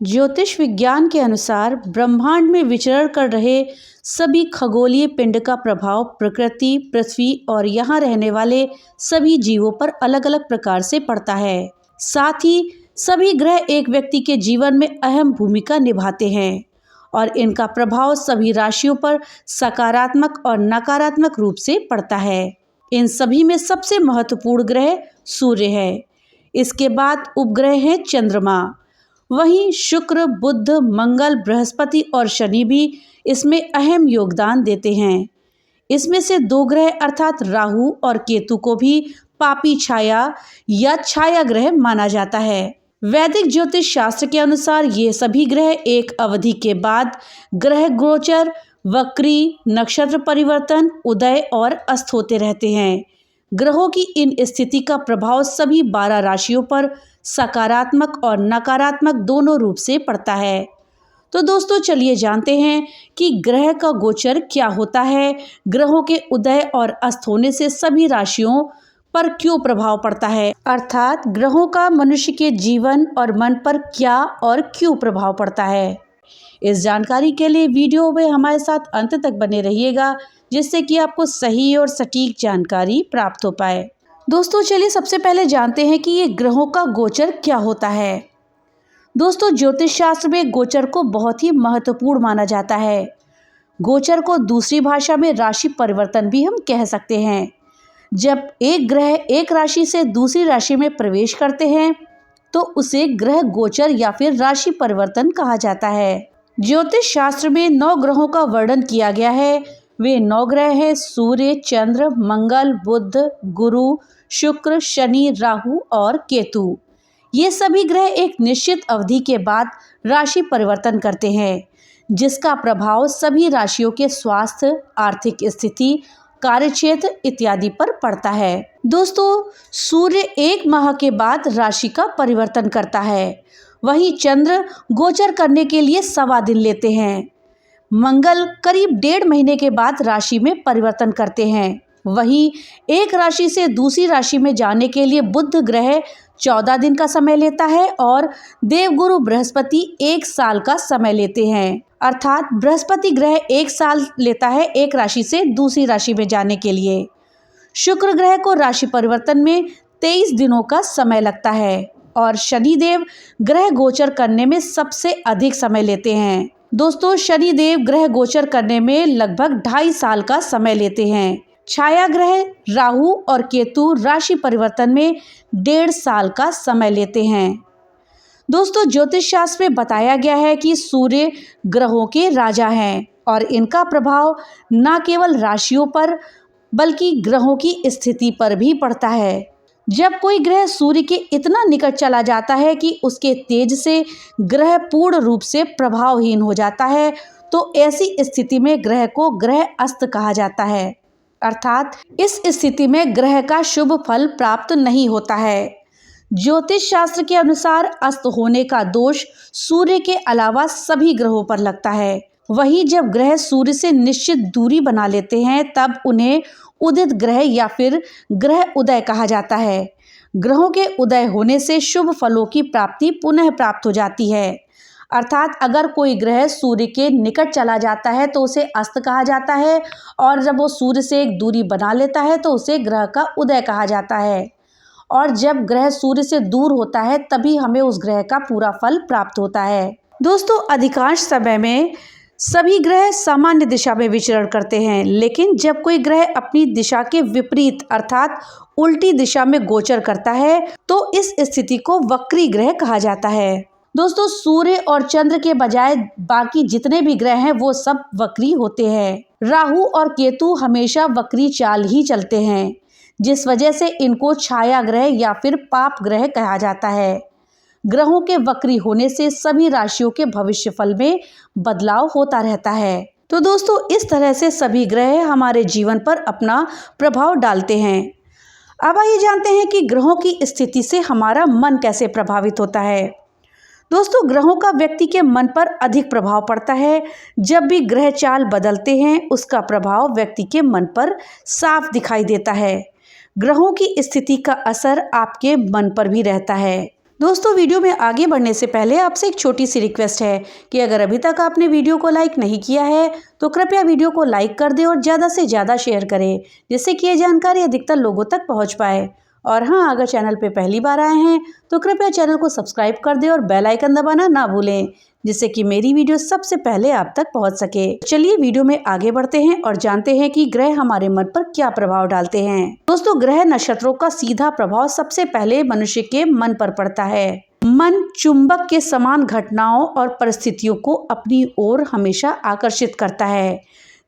ज्योतिष विज्ञान के अनुसार ब्रह्मांड में विचरण कर रहे सभी खगोलीय पिंड का प्रभाव प्रकृति, पृथ्वी और यहाँ रहने वाले सभी जीवों पर अलग अलग प्रकार से पड़ता है। साथ ही सभी ग्रह एक व्यक्ति के जीवन में अहम भूमिका निभाते हैं और इनका प्रभाव सभी राशियों पर सकारात्मक और नकारात्मक रूप से पड़ता है। इन सभी में सबसे महत्वपूर्ण ग्रह सूर्य है। इसके बाद उपग्रह हैं चंद्रमा। वहीं शुक्र, बुध, मंगल, बृहस्पति और शनि भी इसमें अहम योगदान देते हैं। इसमें से दो ग्रह अर्थात राहु और केतु को भी पापी छाया या छाया ग्रह माना जाता है। वैदिक ज्योतिष शास्त्र के अनुसार ये सभी ग्रह एक अवधि के बाद ग्रह गोचर, वक्री, नक्षत्र परिवर्तन, उदय और अस्त होते रहते हैं। ग्रहों की इन स्थिति का प्रभाव सभी 12 राशियों पर सकारात्मक और नकारात्मक दोनों रूप से पड़ता है। तो दोस्तों चलिए जानते हैं कि ग्रह का गोचर क्या होता है, ग्रहों के उदय और अस्त होने से सभी राशियों पर क्यों प्रभाव पड़ता है, अर्थात ग्रहों का मनुष्य के जीवन और मन पर क्या और क्यों प्रभाव पड़ता है। इस जानकारी के लिए वीडियो में हमारे साथ अंत तक बने रहिएगा, जिससे कि आपको सही और सटीक जानकारी प्राप्त हो पाए। दोस्तों चलिए सबसे पहले जानते हैं कि ये ग्रहों का गोचर क्या होता है। दोस्तों ज्योतिष शास्त्र में गोचर को बहुत ही महत्वपूर्ण माना जाता है। गोचर को दूसरी भाषा में राशि परिवर्तन भी हम कह सकते हैं। जब एक ग्रह एक राशि से दूसरी राशि में प्रवेश करते हैं तो उसे ग्रह गोचर या फिर राशि परिवर्तन कहा जाता है। ज्योतिष शास्त्र में 9 ग्रहों का वर्णन किया गया है। वे 9 ग्रह हैं सूर्य, चंद्र, मंगल, बुध, गुरु, शुक्र, शनि, राहु और केतु। ये सभी ग्रह एक निश्चित अवधि के बाद राशि परिवर्तन करते हैं, जिसका प्रभाव सभी राशियों के स्वास्थ्य, आर्थिक स्थिति, कार्यक्षेत्र इत्यादि पर पड़ता है। दोस्तों सूर्य 1 माह के बाद राशि का परिवर्तन करता है। वहीं चंद्र गोचर करने के लिए 1.25 दिन लेते हैं। मंगल करीब 1.5 महीने के बाद राशि में परिवर्तन करते हैं। वहीं एक राशि से दूसरी राशि में जाने के लिए बुध ग्रह 14 दिन का समय लेता है और देवगुरु बृहस्पति 1 साल का समय लेते हैं। अर्थात बृहस्पति ग्रह 1 साल लेता है एक राशि से दूसरी राशि में जाने के लिए। शुक्र ग्रह को राशि परिवर्तन में 23 दिनों का समय लगता है और शनिदेव ग्रह गोचर करने में सबसे अधिक समय लेते हैं। दोस्तों शनिदेव ग्रह गोचर करने में लगभग 2.5 साल का समय लेते हैं। छाया ग्रह राहु और केतु राशि परिवर्तन में 1.5 साल का समय लेते हैं। दोस्तों ज्योतिष शास्त्र में बताया गया है कि सूर्य ग्रहों के राजा हैं और इनका प्रभाव न केवल राशियों पर बल्कि ग्रहों की स्थिति पर भी पड़ता है। जब कोई ग्रह सूर्य के इतना निकट चला जाता है कि उसके तेज से ग्रह पूर्ण रूप से प्रभावहीन हो जाता है तो ऐसी स्थिति में ग्रह को ग्रह अस्त कहा जाता है। अर्थात इस स्थिति में ग्रह का शुभ फल प्राप्त नहीं होता है। ज्योतिष शास्त्र के अनुसार अस्त होने का दोष सूर्य के अलावा सभी ग्रहों पर लगता है। वहीं जब ग्रह सूर्य से निश्चित दूरी बना लेते हैं तब उन्हें उदित ग्रह या फिर ग्रह उदय कहा जाता है। ग्रहों के उदय होने से शुभ फलों की प्राप्ति पुनः प्राप्त हो जाती है। अर्थात अगर कोई ग्रह सूर्य के निकट चला जाता है तो उसे अस्त कहा जाता है और जब वो सूर्य से एक दूरी बना लेता है तो उसे ग्रह का उदय कहा जाता है। और जब ग्रह सूर्य से दूर होता है तभी हमें उस ग्रह का पूरा फल प्राप्त होता है। दोस्तों अधिकांश समय में सभी ग्रह सामान्य दिशा में विचरण करते हैं, लेकिन जब कोई ग्रह अपनी दिशा के विपरीत अर्थात उल्टी दिशा में गोचर करता है तो इस स्थिति को वक्री ग्रह कहा जाता है। दोस्तों सूर्य और चंद्र के बजाय बाकी जितने भी ग्रह हैं वो सब वक्री होते हैं। राहु और केतु हमेशा वक्री चाल ही चलते हैं, जिस वजह से इनको छाया ग्रह या फिर पाप ग्रह कहा जाता है। ग्रहों के वक्री होने से सभी राशियों के भविष्य फल में बदलाव होता रहता है। तो दोस्तों इस तरह से सभी ग्रह हमारे जीवन पर अपना प्रभाव डालते हैं। अब आइए जानते हैं कि ग्रहों की स्थिति से हमारा मन कैसे प्रभावित होता है। दोस्तों ग्रहों का व्यक्ति के मन पर अधिक प्रभाव पड़ता है। जब भी ग्रह चाल बदलते हैं उसका प्रभाव व्यक्ति के मन पर साफ दिखाई देता है। ग्रहों की स्थिति का असर आपके मन पर भी रहता है। दोस्तों, वीडियो में आगे बढ़ने से पहले आपसे एक छोटी सी रिक्वेस्ट है कि अगर अभी तक आपने वीडियो को लाइक नहीं किया है तो कृपया वीडियो को लाइक कर दें और ज़्यादा से ज़्यादा शेयर करें, जिससे कि ये जानकारी अधिकतर लोगों तक पहुंच पाए। और हाँ, अगर चैनल पे पहली बार आए हैं तो कृपया चैनल को सब्सक्राइब कर दें और बेल आइकन दबाना ना भूलें, जिससे कि मेरी वीडियो सबसे पहले आप तक पहुंच सके। चलिए वीडियो में आगे बढ़ते हैं और जानते हैं कि ग्रह हमारे मन पर क्या प्रभाव डालते हैं। दोस्तों, ग्रह नक्षत्रों का सीधा प्रभाव सबसे पहले मनुष्य के मन पर पड़ता है। मन चुंबक के समान घटनाओं और परिस्थितियों को अपनी ओर हमेशा आकर्षित करता है।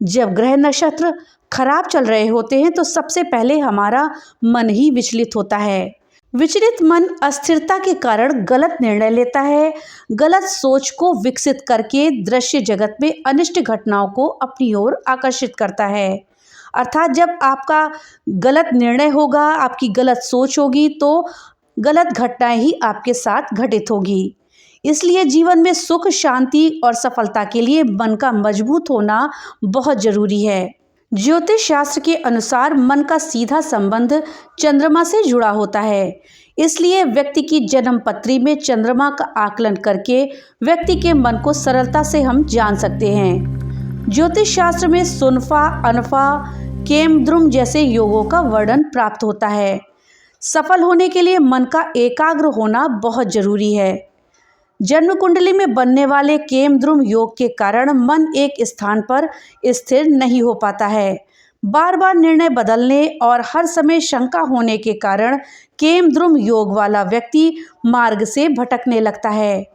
जब ग्रह नक्षत्र खराब चल रहे होते हैं तो सबसे पहले हमारा मन ही विचलित होता है। विचलित मन अस्थिरता के कारण गलत निर्णय लेता है, गलत सोच को विकसित करके दृश्य जगत में अनिष्ट घटनाओं को अपनी ओर आकर्षित करता है। अर्थात जब आपका गलत निर्णय होगा, आपकी गलत सोच होगी तो गलत घटनाएं ही आपके साथ घटित होगी। इसलिए जीवन में सुख, शांति और सफलता के लिए मन का मजबूत होना बहुत जरूरी है। ज्योतिष शास्त्र के अनुसार मन का सीधा संबंध चंद्रमा से जुड़ा होता है। इसलिए व्यक्ति की जन्म पत्री में चंद्रमा का आकलन करके व्यक्ति के मन को सरलता से हम जान सकते हैं। ज्योतिष शास्त्र में सुनफा, अनफा, केमद्रुम जैसे योगों का वर्णन प्राप्त होता है। सफल होने के लिए मन का एकाग्र होना बहुत जरूरी है। जन्म कुंडली में बनने वाले केमद्रुम योग के कारण मन एक स्थान पर स्थिर नहीं हो पाता है। बार बार निर्णय बदलने और हर समय शंका होने के कारण केमद्रुम योग वाला व्यक्ति मार्ग से भटकने लगता है,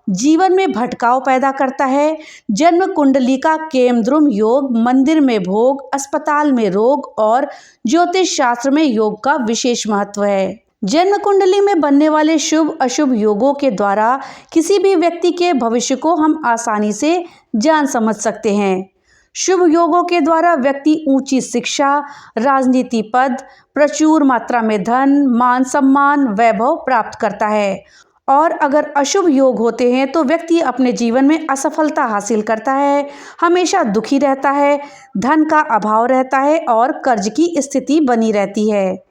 जीवन में भटकाव पैदा करता है। जन्म कुंडली का केमद्रुम योग मंदिर में भोग, अस्पताल में रोग और ज्योतिष शास्त्र में योग का विशेष महत्व है। जन्म कुंडली में बनने वाले शुभ अशुभ योगों के द्वारा किसी भी व्यक्ति के भविष्य को हम आसानी से जान समझ सकते हैं। शुभ योगों के द्वारा व्यक्ति ऊंची शिक्षा, राजनीति पद, प्रचुर मात्रा में धन, मान सम्मान, वैभव प्राप्त करता है। और अगर अशुभ योग होते हैं तो व्यक्ति अपने जीवन में असफलता हासिल करता है, हमेशा दुखी रहता है, धन का अभाव रहता है और कर्ज की स्थिति बनी रहती है।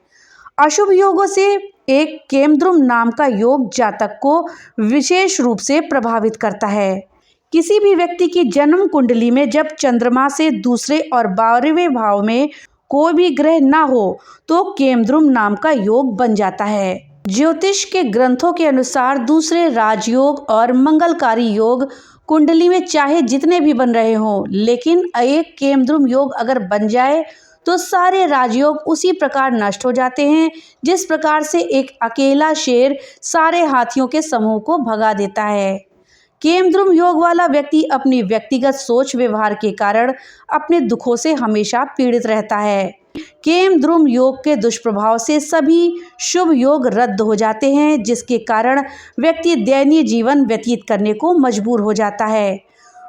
अशुभ योगों से एक केमद्रुम नाम का योग जातक को विशेष रूप से प्रभावित करता है। किसी भी व्यक्ति की जन्म कुंडली में जब चंद्रमा से दूसरे और 12वें भाव में कोई भी ग्रह ना हो तो केमद्रुम नाम का योग बन जाता है। ज्योतिष के ग्रंथों के अनुसार दूसरे राजयोग और मंगलकारी योग कुंडली में चाहे जितने भी बन रहे हों, लेकिन एक केमद्रुम योग अगर बन जाए तो सारे राजयोग उसी प्रकार नष्ट हो जाते हैं जिस प्रकार से एक अकेला शेर सारे हाथियों के समूह को भगा देता है। केमद्रुम योग वाला व्यक्ति अपनी व्यक्तिगत सोच व्यवहार के कारण अपने दुखों से हमेशा पीड़ित रहता है। केमद्रुम योग के दुष्प्रभाव से सभी शुभ योग रद्द हो जाते हैं, जिसके कारण व्यक्ति दयनीय जीवन व्यतीत करने को मजबूर हो जाता है।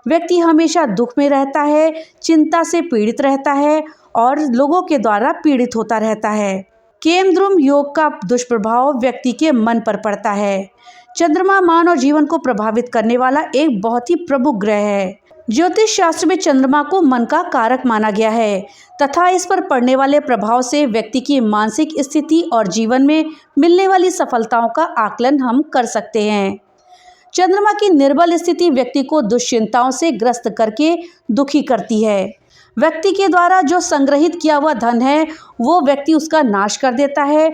व्यक्ति हमेशा दुख में रहता है, चिंता से पीड़ित रहता है और लोगों के द्वारा पीड़ित होता रहता है। केमद्रुम योग का दुष्प्रभाव व्यक्ति के मन पर पड़ता है। चंद्रमा मानव जीवन को प्रभावित करने वाला एक बहुत ही प्रमुख ग्रह है। ज्योतिष शास्त्र में चंद्रमा को मन का कारक माना गया है तथा इस पर पड़ने वाले प्रभाव से व्यक्ति की मानसिक स्थिति और जीवन में मिलने वाली सफलताओं का आकलन हम कर सकते हैं। चंद्रमा की निर्बल स्थिति व्यक्ति को दुश्चिंताओं से ग्रस्त करके दुखी करती है। व्यक्ति के द्वारा जो संग्रहित किया हुआ धन है वो व्यक्ति उसका नाश कर देता है।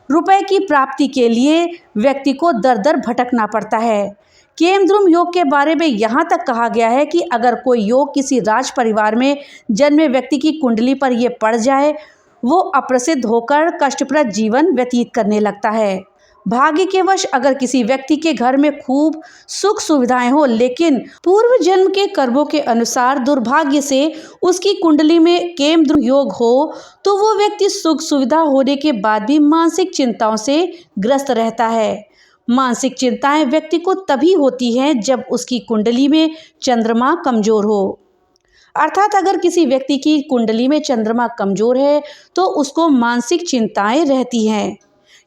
रुपए की प्राप्ति के लिए व्यक्ति को दर दर भटकना पड़ता है। केमद्रुम योग के बारे में यहाँ तक कहा गया है कि अगर कोई योग किसी राज परिवार में जन्मे व्यक्ति की कुंडली पर यह पड़ जाए, वो अप्रसिद्ध होकर कष्टप्रद जीवन व्यतीत करने लगता है। भाग्य के वश अगर किसी व्यक्ति के घर में खूब सुख सुविधाएं हो, लेकिन पूर्व जन्म के कर्मों के अनुसार दुर्भाग्य से उसकी कुंडली में केमद्रुम योग हो, तो वो व्यक्ति सुख सुविधा होने के बाद भी मानसिक चिंताओं से ग्रस्त रहता है। मानसिक चिंताएं व्यक्ति को तभी होती हैं जब उसकी कुंडली में चंद्रमा कमजोर हो। अर्थात अगर किसी व्यक्ति की कुंडली में चंद्रमा कमजोर है तो उसको मानसिक चिंताएं रहती हैं।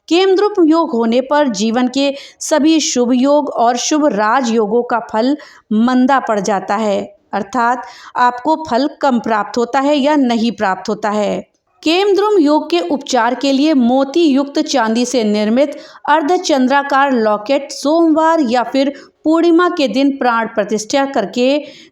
केमद्रुम योग होने पर जीवन के सभी शुभ योग और शुभ राज योगों का फल मंदा पड़ जाता है, अर्थात आपको फल कम प्राप्त होता है या नहीं प्राप्त होता है। केमद्रुम योग के उपचार के लिए मोती युक्त चांदी से निर्मित अर्धचंद्राकार लॉकेट सोमवार या फिर पूर्णिमा के दिन प्राण प्रतिष्ठा करके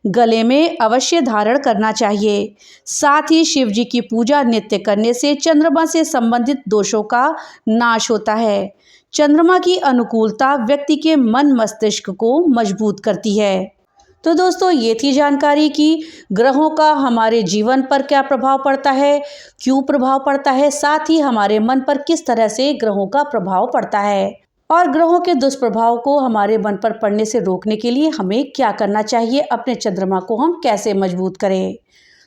गले में अवश्य धारण करना चाहिए। साथ ही शिव जी की पूजा नित्य करने से चंद्रमा से संबंधित दोषों का नाश होता है। चंद्रमा की अनुकूलता व्यक्ति के मन मस्तिष्क को मजबूत करती है। तो दोस्तों, ये थी जानकारी कि ग्रहों का हमारे जीवन पर क्या प्रभाव पड़ता है, क्यों प्रभाव पड़ता है, साथ ही हमारे मन पर किस तरह से ग्रहों का प्रभाव पड़ता है और ग्रहों के दुष्प्रभाव को हमारे मन पर पड़ने से रोकने के लिए हमें क्या करना चाहिए, अपने चंद्रमा को हम कैसे मजबूत करें।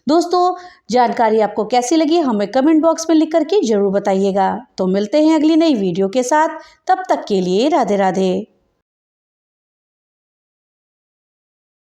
दोस्तों, जानकारी आपको कैसी लगी हमें कमेंट बॉक्स में लिख करके जरूर बताइएगा। तो मिलते हैं अगली नई वीडियो के साथ, तब तक के लिए राधे राधे।